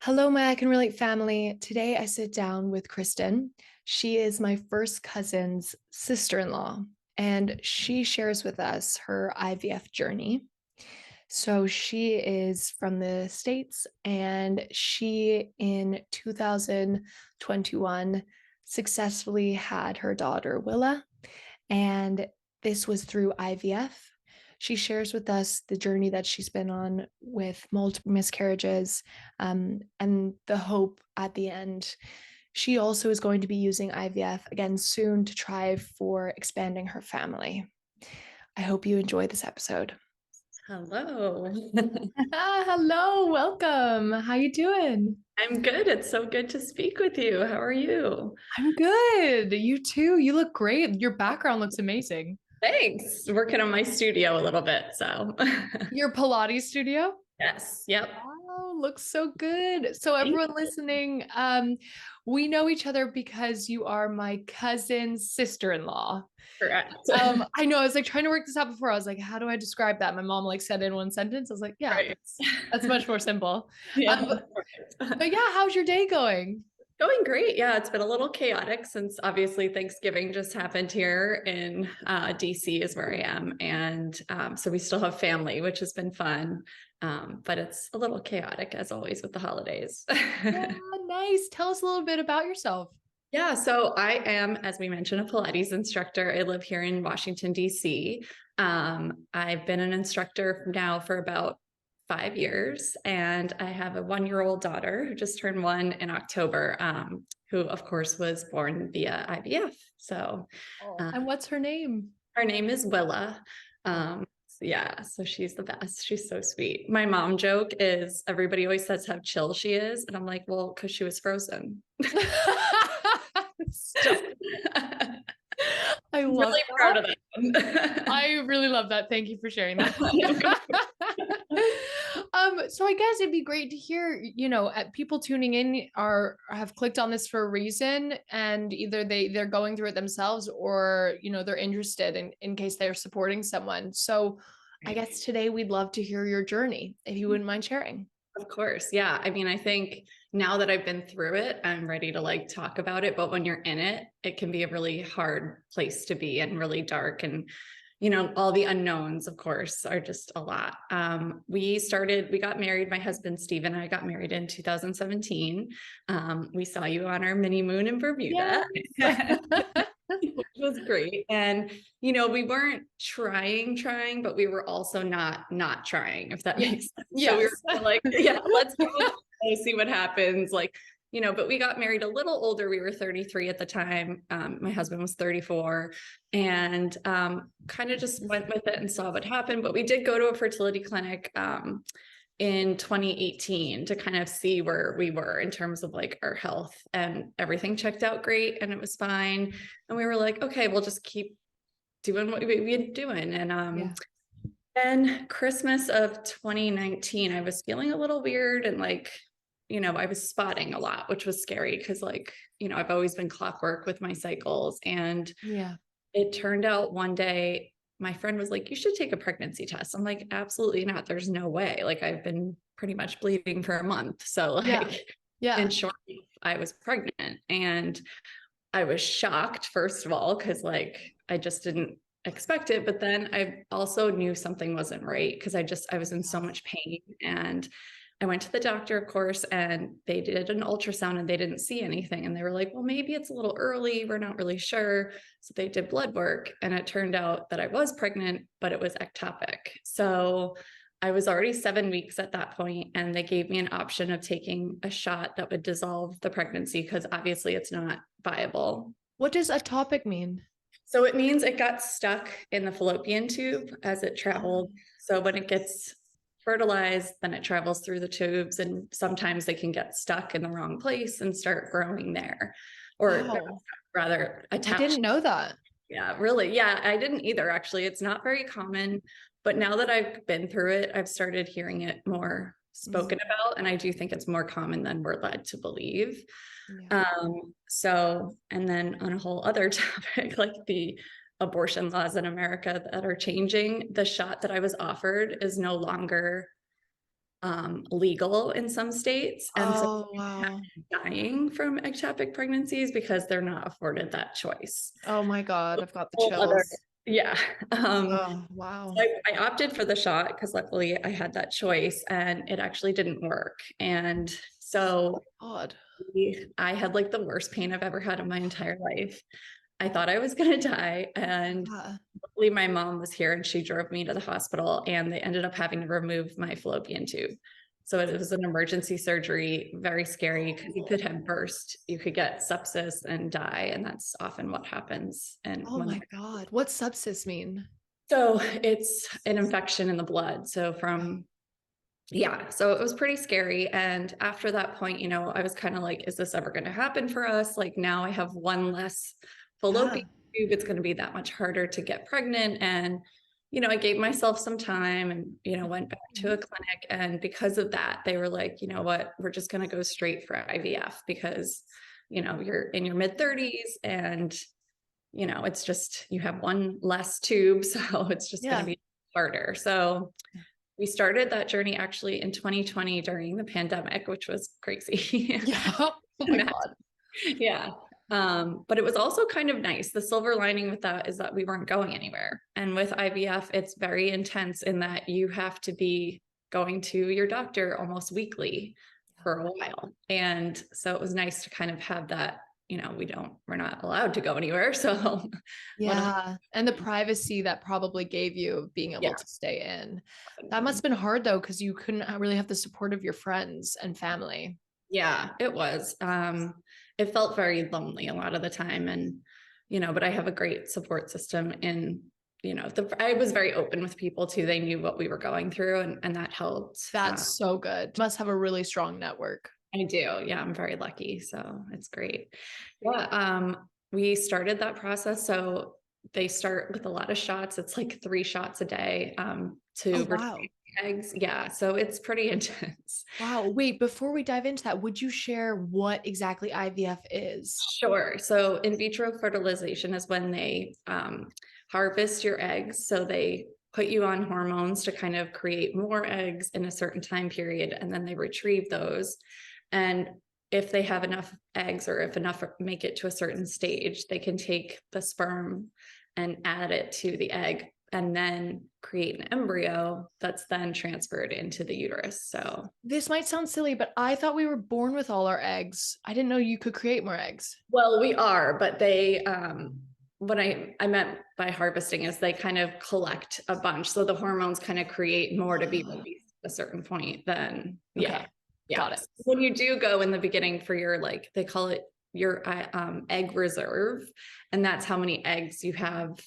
Hello, my I Can Relate family. Today I sit down with Kristen. She is my first cousin's sister-in-law, and she shares with us her IVF journey. So she is from the States, and she in 2021 successfully had her daughter Willa, and this was through IVF. She shares with us the journey that she's been on with multiple miscarriages, and the hope at the end. She also is going to be using IVF again soon to try for expanding her family. I hope you enjoy this episode. Hello. Hello, welcome. How you doing? I'm good. It's so good to speak with you. How are you? I'm good. You too. You look great. Your background looks amazing. Thanks. Working on my studio a little bit. So, Your Pilates studio? yes. Yep. Wow, looks so good. So Thank everyone listening, we know each other because you are my cousin's sister-in-law. you. Correct. I know I was like trying to work this out before. I was like, how do I describe that? My mom like said in one sentence. I was like, yeah, Right. that's much more simple. Yeah. Um, but yeah, how's your day going? Going great. Yeah, it's been a little chaotic since obviously Thanksgiving just happened here in DC is where I am. And so we still have family, which has been fun. But it's a little chaotic as always with the holidays. Yeah, nice. Tell us a little bit about yourself. Yeah, so I am, as we mentioned, a Pilates instructor. I live here in Washington, D.C. I've been an instructor now for about 5 years, and I have a 1-year-old daughter who just turned 1 in October, who, of course, was born via IVF. So Oh, uh, and what's her name? her name is Willa. Oh. Yeah, so she's the best. She's so sweet. My mom joke is everybody always says how chill she is, and I'm like, well, because she was frozen. Stop. I love Really proud that. of that one. I really love that. Thank you for sharing that. So I guess it'd be great to hear, people tuning in are have clicked on this for a reason, and either they're going through it themselves, or they're interested in case they're supporting someone. So I guess today we'd love to hear your journey, if you wouldn't mind sharing. Of course. Yeah. I mean, I think now that I've been through it, I'm ready to like talk about it. But when you're in it, it can be a really hard place to be and really dark. And, all the unknowns, of course, are just a lot. We got married. My husband, Steve, and I got married in 2017. We saw you on our mini moon in Bermuda. Yes. Which was great. And, we weren't trying, but we were also not trying, if that makes Yes. sense. So we Yes. were like, yeah, let's go see what happens. Like, but we got married a little older. We were 33 at the time. My husband was 34, and kind of just went with it and saw what happened. But we did go to a fertility clinic in 2018 to kind of see where we were in terms of like our health, and everything checked out great and it was fine. And we were like, okay, we'll just keep doing what we've been doing. And Yeah. then Christmas of 2019, I was feeling a little weird, and like, I was spotting a lot, which was scary because like, I've always been clockwork with my cycles. And Yeah. it turned out one day my friend was like, you should take a pregnancy test. I'm like, absolutely not. There's no way. Like, I've been pretty much bleeding for a month. So Yeah. like, in Yeah. short, I was pregnant, and I was shocked, first of all, because like I just didn't expect it. But then I also knew something wasn't right because I was in so much pain. And I went to the doctor, of course, and they did an ultrasound and they didn't see anything. And they were like, well, maybe it's a little early. We're not really sure. So they did blood work, and it turned out that I was pregnant, but it was ectopic. So I was already 7 weeks at that point, and they gave me an option of taking a shot that would dissolve the pregnancy because obviously it's not viable. What does atopic mean? So it means it got stuck in the fallopian tube as it traveled. So when it gets fertilized, then it travels through the tubes, and sometimes they can get stuck in the wrong place and start growing there, or Wow. rather I attached. didn't know that. Yeah, really. Yeah, I didn't either, actually. It's not very common, but now that I've been through it, I've started hearing it more spoken about, and I do think it's more common than we're led to believe. Yeah. And then on a whole other topic, like the abortion laws in America that are changing, the shot that I was offered is no longer legal in some states. And so Oh, wow. dying from ectopic pregnancies because they're not afforded that choice. Oh my God, I've got the Whole other, chills. yeah. Oh, wow. So I opted for the shot because luckily I had that choice and it actually didn't work. And so God. I had like the worst pain I've ever had in my entire life. I thought I was going to die. And Yeah. luckily my mom was here and she drove me to the hospital and they ended up having to remove my fallopian tube. So it was an emergency surgery, very scary because you could have burst, you could get sepsis and die. And that's often what happens. And Oh my God. What's sepsis mean? so it's an infection in the blood. So yeah, so it was pretty scary. And after that point, I was kind of like, is this ever going to happen for us? Like now I have one less Yeah. fallopian tube. It's going to be that much harder to get pregnant. And, I gave myself some time and, went back to a clinic. And because of that, they were like, you know what, we're just going to go straight for IVF because, you're in your mid 30s and, it's just, you have one less tube. So it's just going to Yeah. be harder. So we started that journey actually in 2020 during the pandemic, which was crazy. Yeah. Oh my God. Yeah. But it was also kind of nice. The silver lining with that is that we weren't going anywhere. And with IVF, it's very intense in that you have to be going to your doctor almost weekly for a while. And so it was nice to kind of have that, we're not allowed to go anywhere. So one of Yeah. And the privacy that probably gave you of being able yeah, to stay in. That must have been hard though, because you couldn't really have the support of your friends and family. yeah, it was. It felt very lonely a lot of the time. And, but I have a great support system in, I was very open with people too. They knew what we were going through and that helped. That's so good. Must have a really strong network. I do. Yeah, I'm very lucky. So it's great. Yeah. We started that process. So they start with a lot of shots. It's like 3 shots a day, Oh, to wow. retrieve eggs. Yeah. So it's pretty intense. Wow. Wait, before we dive into that, would you share what exactly IVF is? Sure. So in vitro fertilization is when they harvest your eggs. So they put you on hormones to kind of create more eggs in a certain time period, and then they retrieve those. And if they have enough eggs or if enough make it to a certain stage, they can take the sperm and add it to the egg and then create an embryo that's then transferred into the uterus. So This might sound silly, but I thought we were born with all our eggs. I didn't know you could create more eggs. well, we are, but they what I meant by harvesting is they kind of collect a bunch. So the hormones kind of create more to be released at a certain point. Then yeah. Okay. Yeah. Got it. So when you do go in the beginning for your like they call it your egg reserve, and that's how many eggs you have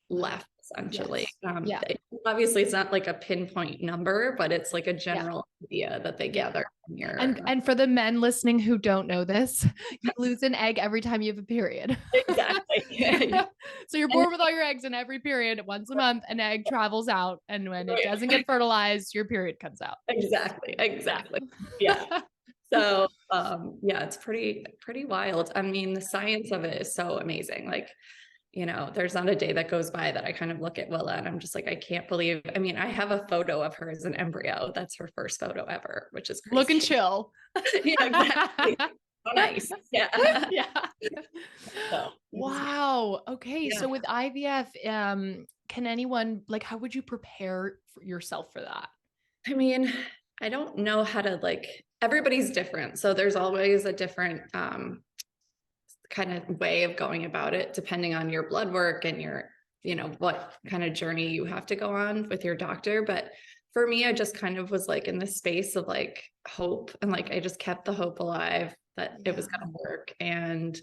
left essentially. Yes. Yeah. Obviously it's not like a pinpoint number, but it's like a Yeah. general idea that they Yeah. gather from your And for the men listening who don't know this, you lose an egg every time you have a period. exactly. So you're born with all your eggs, and every period, once a month, an egg travels out. And when it doesn't get fertilized, your period comes out. Exactly. Yeah. Yeah. So yeah, it's pretty wild. I mean, the science of it is so amazing. Like, there's not a day that goes by that I kind of look at Willa and I'm just like, I can't believe. I mean, I have a photo of her as an embryo. That's her first photo ever, which is Look and crazy. chill. Yeah, exactly. So nice. Yeah. Yeah. So, Wow. Okay. yeah. So with IVF, can anyone like how would you prepare for yourself for that? I mean, I don't know how to like everybody's different. So there's always a different kind of way of going about it, depending on your blood work and your, what kind of journey you have to go on with your doctor. But for me, I just kind of was like in this space of like hope. And like, I just kept the hope alive that it was going to work. And,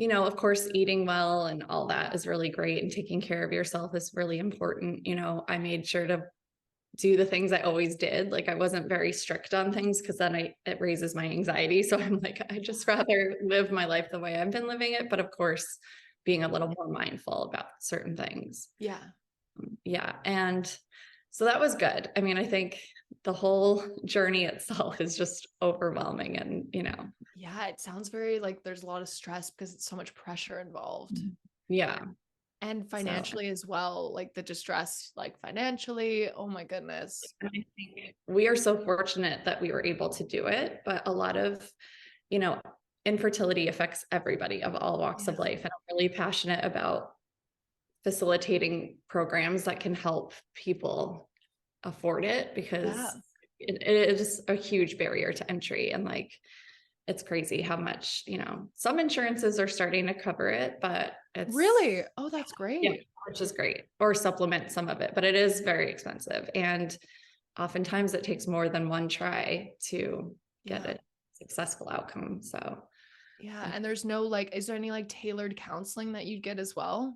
of course, eating well and all that is really great. And taking care of yourself is really important. I made sure to do the things I always did. Like I wasn't very strict on things because then it raises my anxiety. So I'm like, I just rather live my life the way I've been living it. But of course, being a little more mindful about certain things. Yeah. Yeah. And so that was good. I mean, I think the whole journey itself is just overwhelming and, Yeah. It sounds very like there's a lot of stress because it's so much pressure involved. yeah. And So financially as well, like the distress, like financially. Oh my goodness. I think we are so fortunate that we were able to do it, but a lot of, you know, infertility affects everybody of all walks of Yeah. life. And I'm really passionate about facilitating programs that can help people afford it because Yeah. it is a huge barrier to entry. And like, it's crazy how much, some insurances are starting to cover it, but Really? Oh, that's yeah, great. which is great, or supplement some of it, but it is very expensive. And oftentimes it takes more than one try to get Yeah. a successful outcome. So Yeah. And there's no like, is there any like tailored counseling that you'd get as well?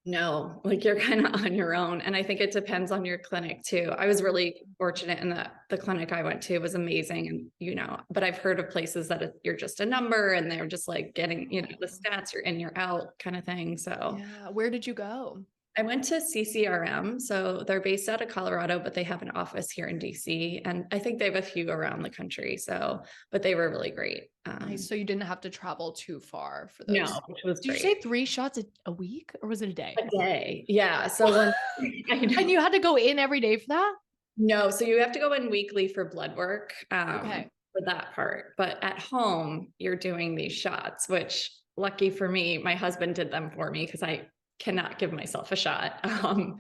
no, like you're kind of on your own. And I think it depends on your clinic too. I was really fortunate in that the clinic I went to was amazing. And, but I've heard of places that you're just a number and they're just like getting, the stats, you're in, you're out kind of thing. So Yeah. Where did you go? I went to CCRM. So they're based out of Colorado, but they have an office here in DC. And I think they have a few around the country. So, but they were really great. Nice. So you didn't have to travel too far for No, those. which was Did you say great. 3 shots a week or was it a day? A day. Yeah. So when I And know. you had to go in every day for that? No, so you have to go in weekly for blood work, Okay. for that part. But at home, you're doing these shots, which lucky for me, my husband did them for me because I cannot give myself a shot. Oh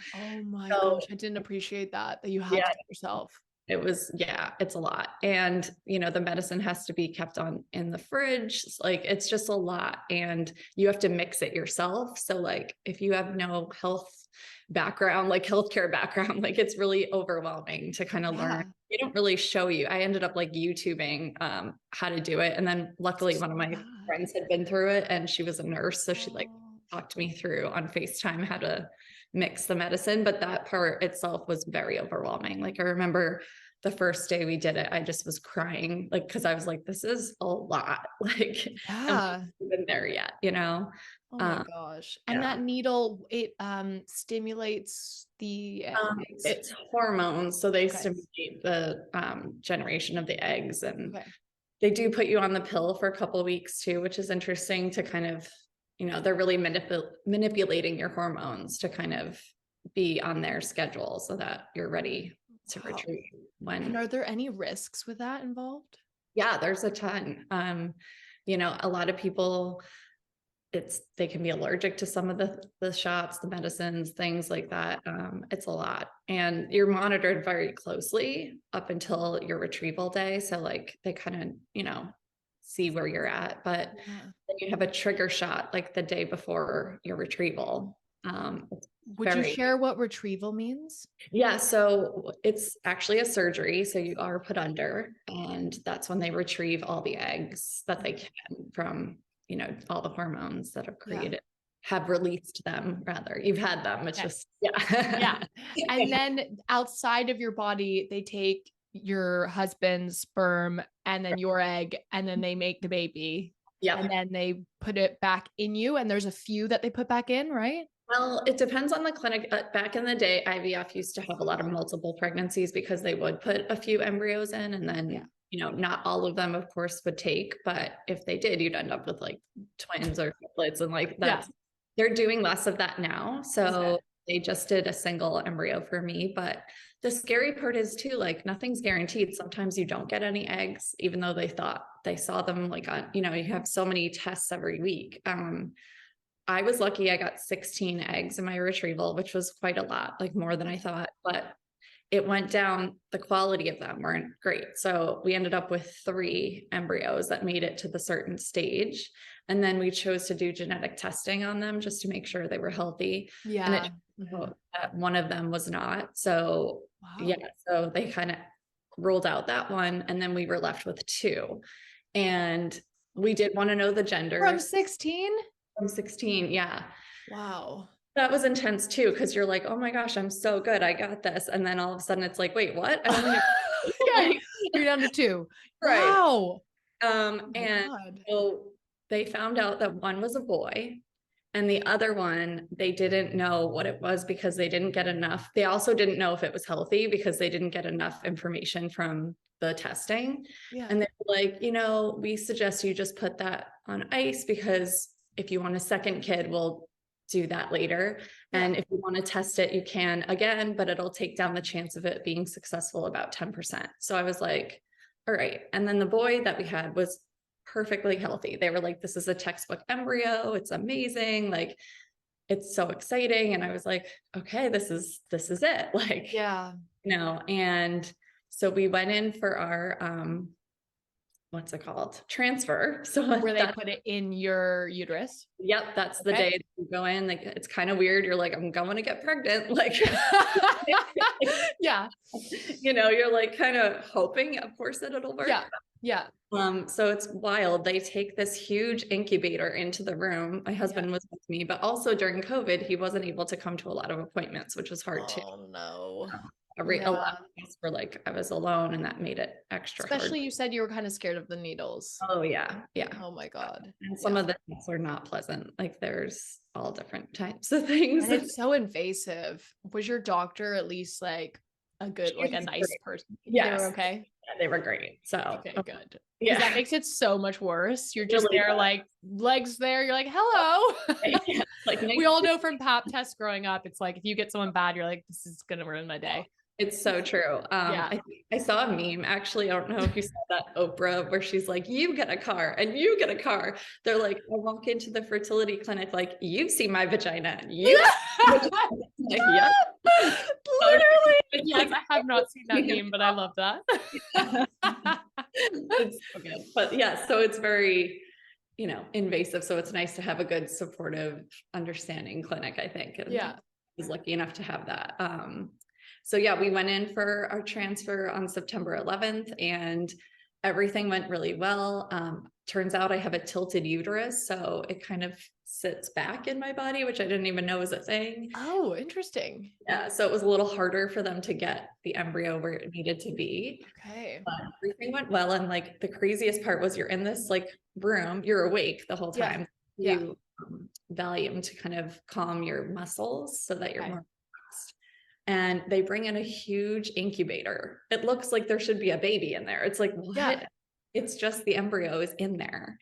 my So gosh. I didn't appreciate that you had yeah, to do yourself. it's a lot. And, the medicine has to be kept on in the fridge. Like it's just a lot. And you have to mix it yourself. So like if you have no health background, like healthcare background, like it's really overwhelming to kind of learn. Yeah. They don't really show you. I ended up like YouTubing how to do it. And then luckily It's one of so my bad. friends had been through it and she was a nurse. So she like Oh, talked me through on FaceTime how to mix the medicine. But that part itself was very overwhelming. Like I remember the first day we did it, I just was crying, like, because I was like, this is a lot. Like, and we yeah. haven't been there yet, you know? Oh my Um, gosh. And yeah. that needle, it stimulates the eggs. It's hormones. So they Okay. stimulate the generation of the eggs. And Okay. they do put you on the pill for a couple of weeks too, which is interesting to kind of, they're really manipulating your hormones to kind of be on their schedule so that you're ready to Wow. retrieve And when. are there any risks with that involved? Yeah, there's a ton. A lot of people, they can be allergic to some of the shots, the medicines, things like that. It's a lot. And you're monitored very closely up until your retrieval day. So like they kind of, see where you're at. But Yeah. then you have a trigger shot like the day before your retrieval. It's Would you very share what retrieval means? Yeah, so it's actually a surgery. So you are put under, and that's when they retrieve all the eggs that they can from, all the hormones that Yeah. have released them, rather. You've had them. It's Yes. just, yeah. Yeah. And then outside of your body, they take your husband's sperm and then your egg, and then they make the baby. And Yep. then they put it back in you. And there's a few that they put back in, right? Well, it depends on the clinic. Back in the day, IVF used to have a lot of multiple pregnancies because they would put a few embryos in and Yeah. then, not all of them, of course, would take. But if they did, you'd end up with like twins or triplets. And like Yeah. they're doing less of that now. Okay. So they just did a single embryo for me. But the scary part is too, like nothing's guaranteed. Sometimes you don't get any eggs, even though they thought they saw them like on, you have so many tests every week. I was lucky I got 16 eggs in my retrieval, which was quite a lot, like more than I thought, but it went down. The quality of them weren't great. So we ended up with 3 embryos that made it to the certain stage. And then we chose to do genetic testing on them just to make sure they were healthy. And it Yeah. turned out that one of them was not. So Wow. yeah, so they kind of ruled out that one. And then we were left with 2. And we did want to know the From genders. 16? From 16, yeah. Wow. That was intense too, because you're like, oh my gosh, I'm so good. I got this. And then all of a sudden it's like, wait, what? I only have Yeah. like, You're down to 2. right. Wow. Oh my And God. so they found out that one was a boy and the other one, they didn't know what it was because they didn't get enough. They also didn't know if it was healthy because they didn't get enough information from the testing. Yeah. And they were like, we suggest you just put that on ice because if you want a second kid, we'll do that later. And if you want to test it, you can again, but it'll take down the chance of it being successful about 10%. So I was like, all right. And then the boy that we had was perfectly healthy. They were like, this is a textbook embryo. It's amazing. Like, it's so exciting. And I was like, okay, this is it. Like, Yeah. And so we went in for our, what's it called? Transfer. So Where they put it in your uterus. Yep. That's the day that you go in. Like, it's kind of weird. You're like, I'm going to get pregnant. Like, yeah. You're like kind of hoping, of course, that it'll work. Yeah. Yeah. So it's wild. They take this huge incubator into the room. My husband was with me, but also during COVID, he wasn't able to come to a lot of appointments, which was hard too. Oh no. A lot of days were like, I was alone, and that made it extra hard. Especially you said you were kind of scared of the needles. Oh yeah. Yeah. Oh my God. And some of the things are not pleasant. Like, there's all different types of things. And it's so invasive. Was your doctor at least like a good, like a nice person? Yes. They were okay? Yeah, they were great. So okay, good. Yeah. That makes it so much worse. You're just there, like legs there. You're like, hello. Yeah. Like, we all know from pap tests growing up, it's like, if you get someone bad, you're like, this is going to ruin my day. It's so true. I saw a meme, actually. I don't know if you saw that, Oprah, where she's like, you get a car and you get a car. They're like, I walk into the fertility clinic, like, you see my vagina. You like, yeah. Literally. Yes, I have not seen that meme, but I love that. It's so good. But yeah, so it's very, invasive. So it's nice to have a good, supportive, understanding clinic, I think. And I was lucky enough to have that. So yeah, we went in for our transfer on September 11th, and everything went really well. Turns out I have a tilted uterus, so it kind of sits back in my body, which I didn't even know was a thing. Oh, interesting. Yeah, so it was a little harder for them to get the embryo where it needed to be. Okay. But everything went well, and like the craziest part was, you're in this like room, you're awake the whole time. You Valium to kind of calm your muscles so that you're more relaxed. And they bring in a huge incubator. It looks like there should be a baby in there. It's like, what? Yeah. It's just the embryo is in there.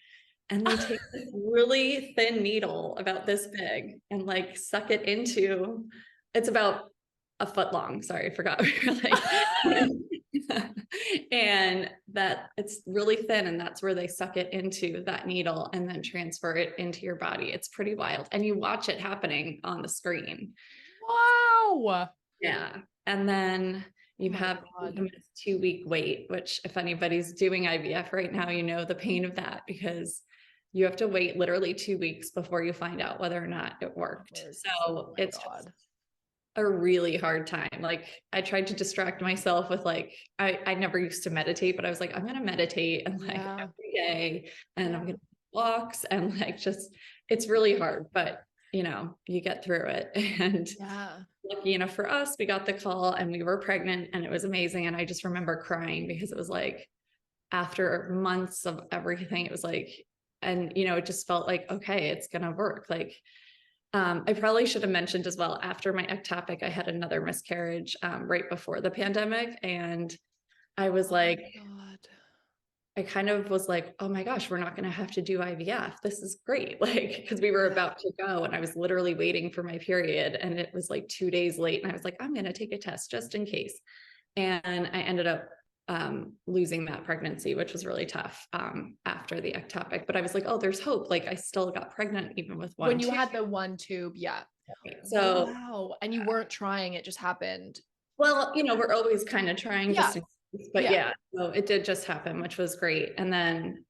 And they take this really thin needle about this big and like suck it into, it's about a foot long. Sorry, I forgot. And that it's really thin, and that's where they suck it into that needle and then transfer it into your body. It's pretty wild. And you watch it happening on the screen. Wow. Yeah. And then you have a 2-week wait, which if anybody's doing IVF right now, the pain of that, because you have to wait literally 2 weeks before you find out whether or not it worked. So it's just a really hard time. Like, I tried to distract myself with like, I never used to meditate, but I was like, I'm going to meditate and like every day, and I'm going to walks, and like, just, it's really hard, but you get through it. And lucky enough for us, we got the call and we were pregnant, and it was amazing. And I just remember crying, because it was like, after months of everything, it was like, and it just felt like, okay, it's going to work. Like, I probably should have mentioned as well, after my ectopic, I had another miscarriage right before the pandemic. And I was like, I kind of was like, oh my gosh, we're not going to have to do IVF. This is great. Like, because we were about to go, and I was literally waiting for my period, and it was like 2 days late. And I was like, I'm going to take a test just in case. And I ended up losing that pregnancy, which was really tough after the ectopic. But I was like, oh, there's hope. Like, I still got pregnant even with one. When you had the one tube. Yeah. So, wow. And you weren't trying, it just happened. Well, we're always kind of trying just in case, but so it did just happen, which was great. And then,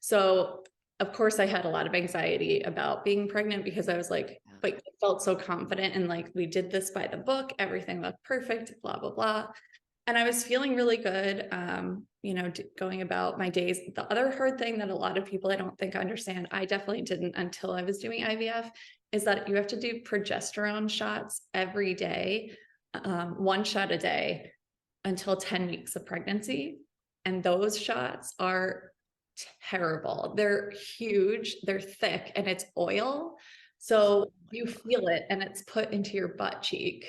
so of course I had a lot of anxiety about being pregnant, because I was like, but I felt so confident, and like, we did this by the book, everything looked perfect, blah, blah, blah. And I was feeling really good, going about my days. The other hard thing that a lot of people, I don't think, understand, I definitely didn't until I was doing IVF, is that you have to do progesterone shots every day, 1 shot a day, until 10 weeks of pregnancy. And those shots are terrible. They're huge, they're thick, and it's oil. So you feel it, and it's put into your butt cheek.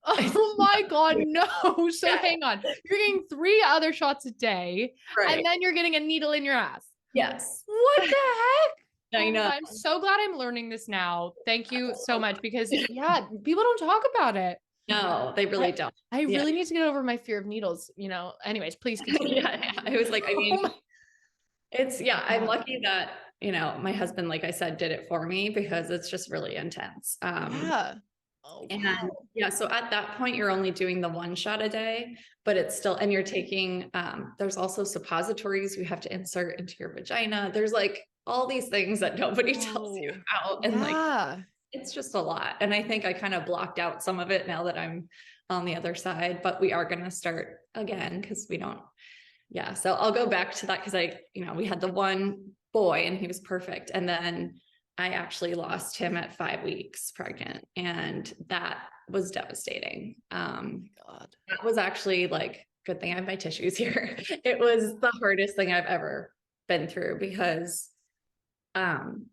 Oh my God, no. So hang on. You're getting 3 other shots a day, and then you're getting a needle in your ass. Yes. What the heck? I Oh my know. God, I'm so glad I'm learning this now. Thank you so much because yeah, people don't talk about it. No, they really I don't. I Yeah. really need to get over my fear of needles, you know. Anyways, please continue. Yeah. I was like, I Oh mean, my I'm God. lucky that, my husband, like I said, did it for me because it's just really intense. Yeah. Oh And wow. yeah, so at that point, you're only doing the one shot a day, but it's still, and you're taking, there's also suppositories you have to insert into your vagina. There's like all these things that nobody tells you Oh. about. And like, Yeah. it's just a lot. And I think I kind of blocked out some of it now that I'm on the other side, but we are going to start again because we don't. Yeah. So I'll go back to that because we had the one boy and he was perfect. And then I actually lost him at 5 weeks pregnant. And that was devastating. God. That was actually like, good thing I have my tissues here. It was the hardest thing I've ever been through because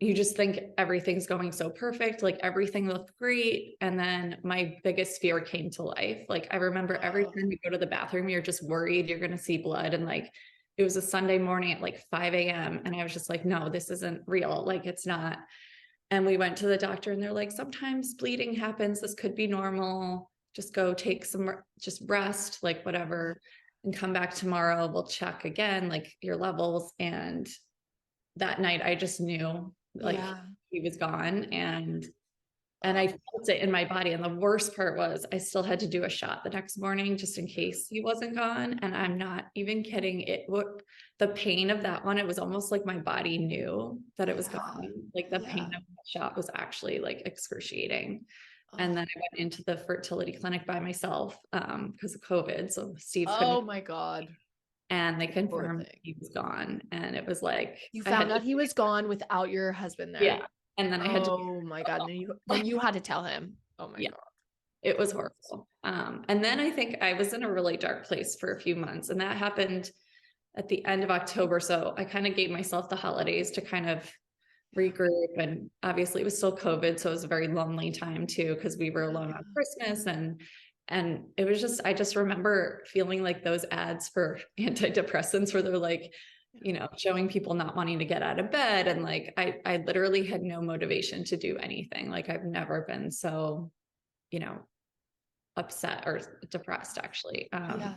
you just think everything's going so perfect, like everything looked great, and then my biggest fear came to life. Like I remember every Oh, time you go to the bathroom you're just worried you're going to see blood, and like it was a Sunday morning at like 5 a.m. and I was just like, no, this isn't real, like it's not. And we went to the doctor and they're like, sometimes bleeding happens, this could be normal, just go take some, just rest, like whatever, and come back tomorrow, we'll check again like your levels. And that night I just knew like yeah. he was gone, and I Oh, felt it in my body. And the worst part was I still had to do a shot the next morning just in case he wasn't gone. And I'm not even kidding. The pain of that one, it was almost like my body knew that it was yeah. gone. Like the pain Yeah. of that shot was actually like excruciating. And Oh, then I went into the fertility clinic by myself because of COVID. So Steve couldn't, oh my God. and they Poor confirmed thing. he was gone. And it was like You I had found out he was gone without your husband there. yeah. And then I had to be, Oh my God. Then you had to tell him. Oh my yeah, God. it was horrible. And then I think I was in a really dark place for a few months, and that happened at the end of October. So I kind of gave myself the holidays to kind of Yeah. regroup. And obviously it was still COVID. So it was a very lonely time too, because we were alone on Yeah. Christmas, and it was just, I just remember feeling like those ads for antidepressants where they're like, showing people not wanting to get out of bed. And like, I literally had no motivation to do anything. Like I've never been so, you know, upset or depressed actually. Yeah.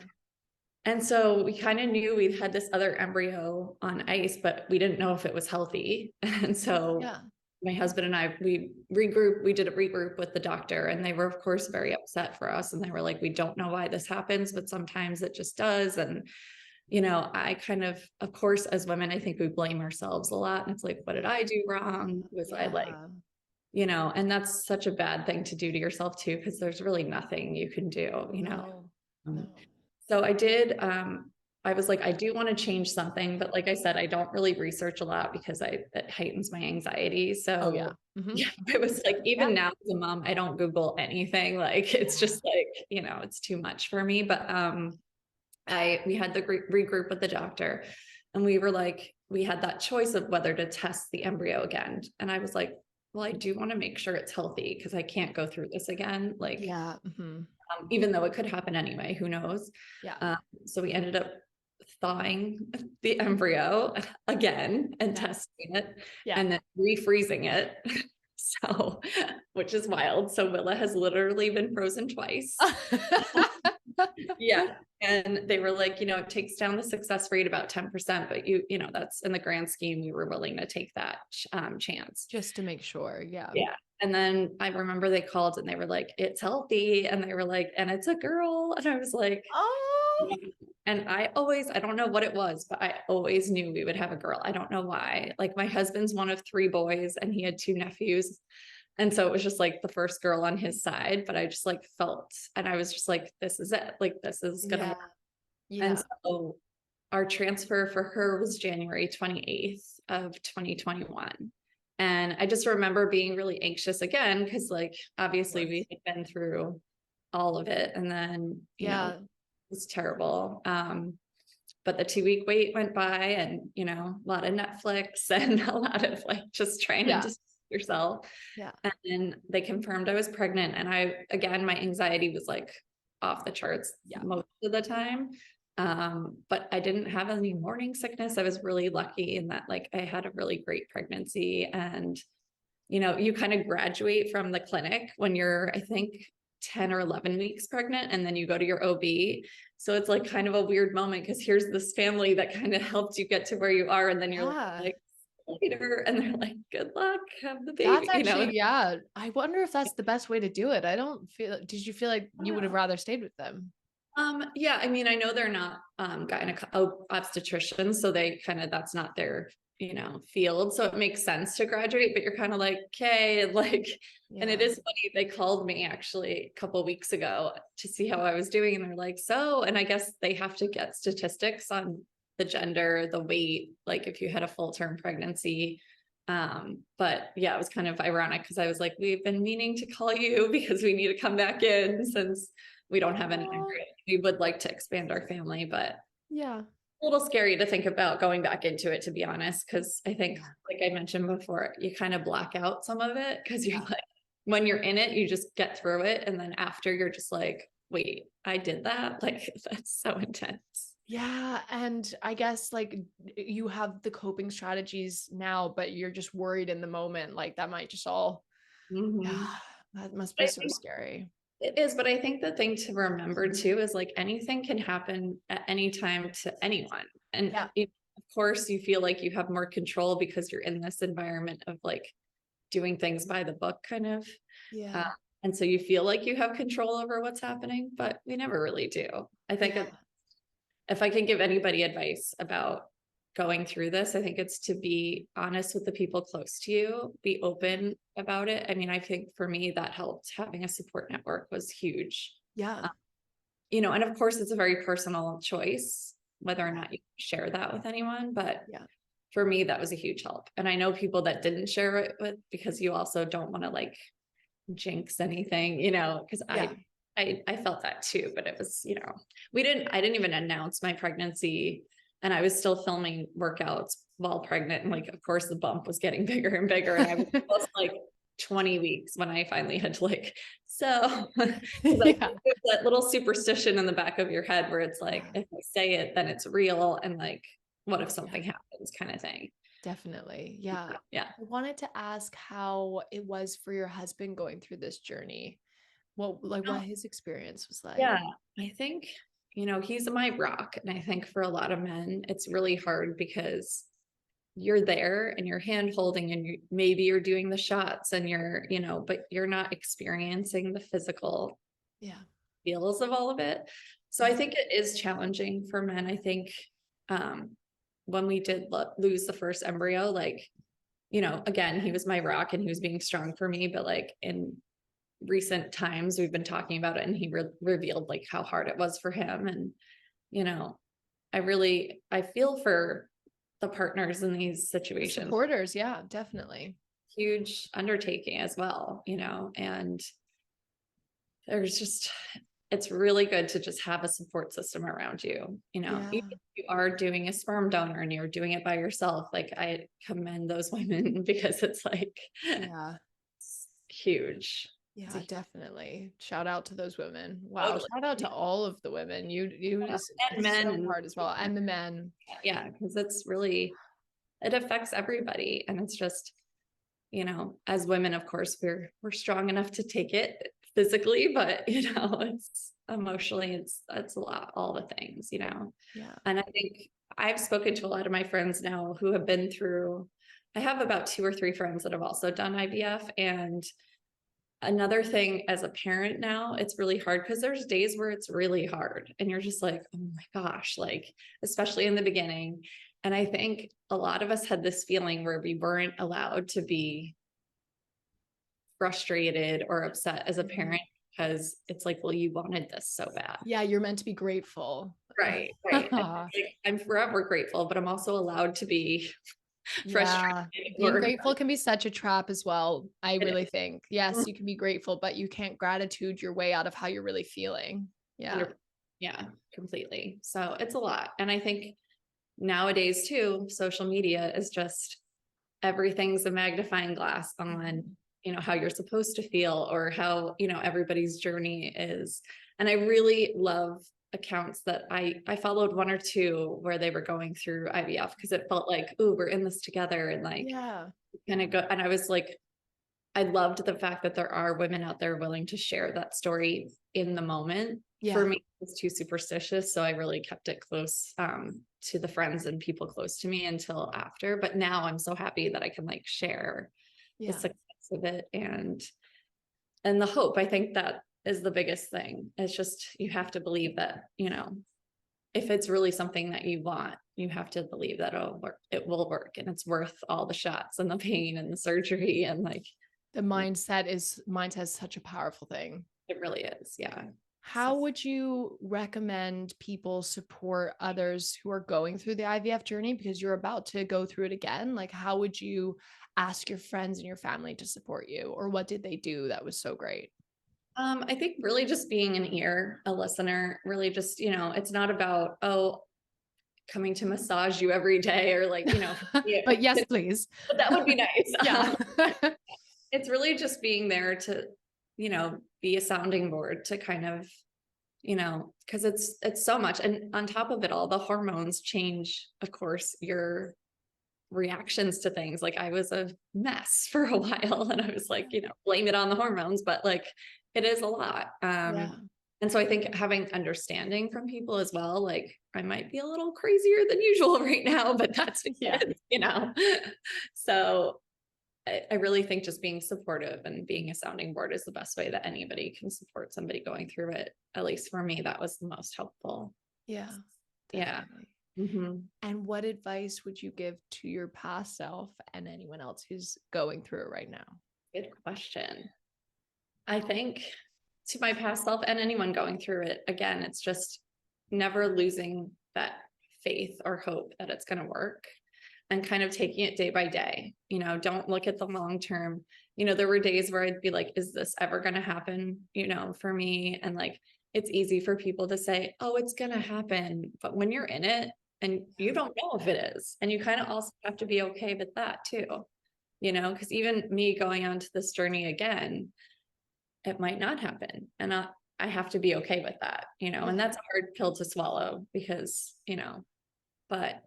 And so we kind of knew we had this other embryo on ice, but we didn't know if it was healthy. And so Yeah. my husband and I, we did a regroup with the doctor, and they were of course very upset for us. And they were like, we don't know why this happens, but sometimes it just does. And, I kind of course, as women, I think we blame ourselves a lot. And it's like, what did I do wrong? Was I like, Yeah. and that's such a bad thing to do to yourself too, because there's really nothing you can do. No. Um, No. so I did, I was like, I do want to change something, but like I said, I don't really research a lot because it heightens my anxiety. Oh yeah. So Hmm. yeah, it was like, Yeah. even now as a mom, I don't Google anything. Like, it's Yeah. just like, it's too much for me. But, we had the regroup with the doctor, and we were like, we had that choice of whether to test the embryo again. And I was like, well, I do want to make sure it's healthy because I can't go through this again. Like, Yeah. Hmm. even though it could happen anyway, who knows? Yeah. So we ended up thawing the embryo again and Yeah. testing it Yeah. and then refreezing it. So, which is wild. So Willa has literally been frozen twice. Yeah. And they were like, it takes down the success rate about 10%, but that's in the grand scheme, we were willing to take that chance. Just to make sure. Yeah. Yeah. And then I remember they called and they were like, it's healthy. And they were like, and it's a girl. And I was like, Oh. yeah. And I don't know what it was, but I always knew we would have a girl. I don't know why. Like my husband's one of three boys and he had two nephews. And so it was just like the first girl on his side, but I just like felt, and I was just like, this is it. Like, this is going to Yeah. work. And Yeah. so our transfer for her was January 28th of 2021. And I just remember being really anxious again, because like Of obviously we course. had been through all of it. And then, Yeah. it was terrible. But the 2 week wait went by, and a lot of Netflix and a lot of like just trying to Yeah. just yourself. Yeah. And then they confirmed I was pregnant. And again, my anxiety was like off the charts Yeah. most of the time. But I didn't have any morning sickness. I was really lucky in that like I had a really great pregnancy. And, you kind of graduate from the clinic when you're, I think, 10 or 11 weeks pregnant, and then you go to your OB. So it's like kind of a weird moment because here's this family that kind of helped you get to where you are. And then you're Yeah. like, later, and they're like, good luck, have the That's baby, actually, yeah. I wonder if that's the best way to do it. I don't feel, did you feel like you would have rather stayed with them? Yeah, I mean, I know they're not obstetricians, so they kind of, that's not their, field. So it makes sense to graduate, but you're kind of like, okay, like, and it Yeah. is funny, they called me actually a couple weeks ago to see how I was doing. And they're like, so, and I guess they have to get statistics on the gender, the weight, like if you had a full-term pregnancy. But yeah, it was kind of ironic because I was like, we've been meaning to call you because we need to come back in since we don't have an Aw. embryo. We would like to expand our family, but Yeah. a little scary to think about going back into it, to be honest, because I think, Yeah. like I mentioned before, you kind of black out some of it because you're Yeah. like, when you're in it, you just get through it. And then after, you're just like, wait, I did that? Like, that's so intense. Yeah. And I guess like you have the coping strategies now, but you're just worried in the moment. Like that might just all, yeah, Mhm. that must be I so think scary. it is, but I think the thing to remember too is like anything can happen at any time to anyone. And Yeah. of course, you feel like you have more control because you're in this environment of like doing things by the book, kind of. Uh, Yeah. and so you feel like you have control over what's happening, but we never really do. I think Yeah. if I can give anybody advice about going through this, I think it's to be honest with the people close to you, be open about it. I mean, I think for me, that helped. Having a support network was huge. Yeah. Um, and of course, it's a very personal choice whether or not you share that with anyone, but Yeah. for me, that was a huge help. And I know people that didn't share it with, because you also don't want to like jinx anything, because Yeah. I felt that too, but it was, I didn't even announce my pregnancy, and I was still filming workouts while pregnant. And like, of course the bump was getting bigger and bigger. And I was almost like 20 weeks when I finally had to like, so, because I Yeah. think there's that little superstition in the back of your head where it's like, Yeah. if I say it, then it's real. And like, what if Yeah. something happens kind of thing. Definitely. Yeah. Yeah. I wanted to ask how it was for your husband going through this journey. What his experience was like. Yeah, I think, he's my rock. And I think for a lot of men, it's really hard because you're there and you're hand holding and maybe you're doing the shots and but you're not experiencing the physical Yeah. feels of all of it. So I Yeah. think it is challenging for men. I think um, when we did lose the first embryo, like, again, he was my rock and he was being strong for me, but like in recent times we've been talking about it, and he revealed like how hard it was for him. And you know I feel for the partners in these The situations. supporters, yeah, definitely. Huge undertaking as well, and there's just, it's really good to just have a support system around you. Even Yeah. if you are doing a sperm donor and you're doing it by yourself, like I commend those women because it's like, Yeah. it's huge. It's Yeah, a definitely. Shout out to those women. Wow. totally. Shout out to all of the women. Yeah. And it's men, so and hard as well. And the men. yeah, because it's really, it affects everybody. And it's just, as women, of course, we're strong enough to take it physically, but it's emotionally, it's a lot, all the things. Yeah. And I think I've spoken to a lot of my friends now who have been through, I have about 2 or 3 friends that have also done IVF. And another thing, as a parent now, it's really hard because there's days where it's really hard and you're just like, oh my gosh, like, especially in the beginning. And I think a lot of us had this feeling where we weren't allowed to be frustrated or upset as a parent, because it's like, well, you wanted this so bad. Yeah, you're meant to be grateful. Right. And like, I'm forever grateful, but I'm also allowed to be frustrated. Yeah. Being Or grateful can be such a trap as well. I it really think. Yes, is. you can be grateful, but you can't gratitude your way out of how you're really feeling. Yeah. Yeah, completely. So it's a lot. And I think nowadays too, social media is just, everything's a magnifying glass on, how you're supposed to feel or how, everybody's journey is. And I really love accounts that I followed one or two where they were going through IVF because it felt like, oh, we're in this together, and like Yeah. kind of go. And I was like, I loved the fact that there are women out there willing to share that story in the moment. For Yeah. me, it was too superstitious, so I really kept it close to the friends and people close to me until after. But now I'm so happy that I can like share the Yeah. success of it and the hope. I think that is the biggest thing. It's just you have to believe that, you know, if it's really something that you want, you have to believe that it'll work, it will work, and it's worth all the shots and the pain and the surgery and like The mindset is such a powerful thing. it really is. Yeah. So How would you recommend people support others who are going through the IVF journey because you're about to go through it again? Like, how would you ask your friends and your family to support you, or what did they do that was so great? I think really just being an ear, a listener, really just, you know, it's not about, oh, coming to massage you every day or like, you know, yeah, But yes, please. but that would be nice. Yeah. It's really just being there to, you know, be a sounding board to kind of, you know, because it's so much. And on top of it all, the hormones change, of course, your reactions to things. Like I was a mess for a while and I was like, you know, blame it on the hormones, but like it is a lot. Yeah. And so I think having understanding from people as well, like I might be a little crazier than usual right now, but that's Yeah. because, you know. So I really think just being supportive and being a sounding board is the best way that anybody can support somebody going through it. At least for me, that was the most helpful. Yeah. Yeah. Definitely. Mhm. And what advice would you give to your past self and anyone else who's going through it right now? Good question. I think to my past self and anyone going through it, again, it's just never losing that faith or hope that it's going to work and kind of taking it day by day. You know, don't look at the long term. You know, there were days where I'd be like, is this ever going to happen, you know, for me? And like, it's easy for people to say, oh, it's going to happen. But when you're in it and you don't know if it is, and you kind of also have to be okay with that too, you know, because even me going on to this journey again, it might not happen. And I have to be okay with that, you know, and Yeah. that's a hard pill to swallow because, you know, but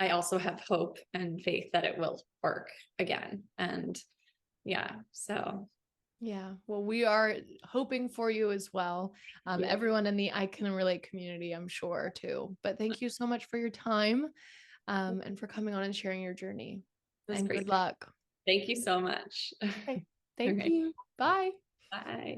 I also have hope and faith that it will work again. And yeah, so Yeah. Well, we are hoping for you as well. yeah, Everyone in the I Can Relate community, I'm sure too. But thank you so much for your time, and for coming on and sharing your journey. it was And good great. luck. Thank you so much. Okay. Thank Okay, you. Bye. bye.